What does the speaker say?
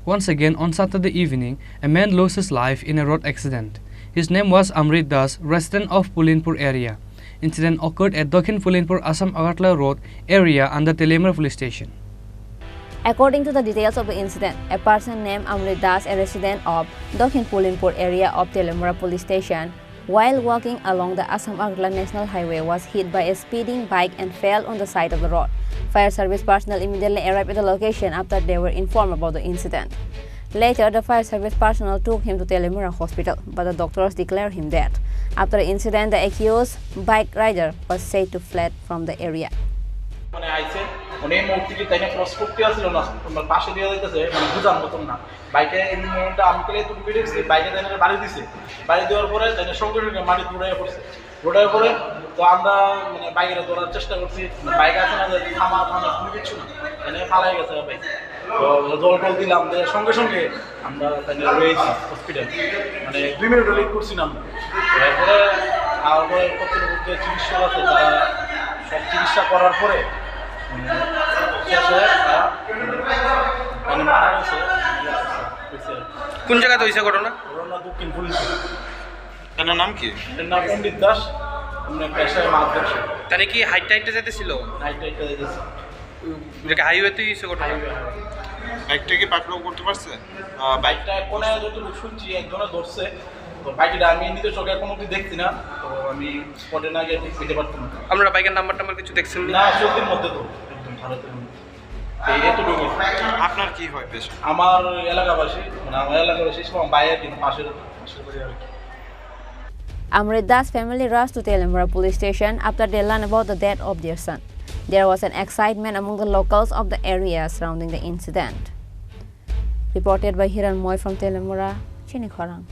Once again, on Saturday evening, a man lost his life in a road accident. His name was Amrit Das, resident of Pulinpur area. Incident occurred at Dokhin Pulinpur Assam Agartala Road area under Telemura police station. According to the details of the incident, a person named Amrit Das, a resident of Dokhin Pulinpur area of Telemura police station, while walking along the Assam Agartala National Highway, was hit by a speeding bike and fell on the side of the road. Fire service personnel immediately arrived at the location after they were informed about the incident. Later, the fire service personnel took him to Telemura Hospital, but the doctors declared him dead. After the incident, the accused bike rider was said to fled from the area. রোডের পরে তো আমরা মানে বাইরে ধরার চেষ্টা করছি, bike আছে না যে থামা কোনো কিছু না, মানে পালাই গেছে বাইক। তো জল টল দিলাম, সঙ্গে সঙ্গে আমরা রয়েছি হসপিটাল, মানে 2 মিনিট লেট করছি না আমরা। এরপরে আর পরে কতগুলো চিকিৎসক আছে, তারা সব চিকিৎসা করার পরে শেষে মানে মারা গেছে। কোন জায়গাতে হয়েছে ঘটনা? ঘটনা দক্ষিণ পুলিশ। তার নাম কি? এর নাম পণ্ডিত দাস, পেশায় মাছ ব্যবসা। তাহলে কি হাইটটা যেতেছিল? হাইটটা যেতেছিল, হাইওয়েতে হয়েছে ঘটনা। বাইকটা কি পাকড়াও করতে পারছে? বাইকটা কোনে যতটুকু শুনছি একজনে ধরছে, তো বাইকটা আমি নিজের চোখে কোনো কিছু দেখছি না, তো আমি স্পটে না গিয়ে ঠিক পেতে পারতাম না। আপনারা বাইকের নাম্বার কিছু দেখছেন না? চোখের মধ্যে তো একদম ভারতের মধ্যে। আপনার কি হয় পেশা? আমার এলাকাবাসী, মানে আমার এলাকাবাসী বাইরের কিন্তু পাশের বাড়ি আর কি। Amrit Das' family rushed to Telemura police station after they learned about the death of their son. There was an excitement among the locals of the area surrounding the incident. Reported by Hiran Moy from Telemura, Chini Khorang.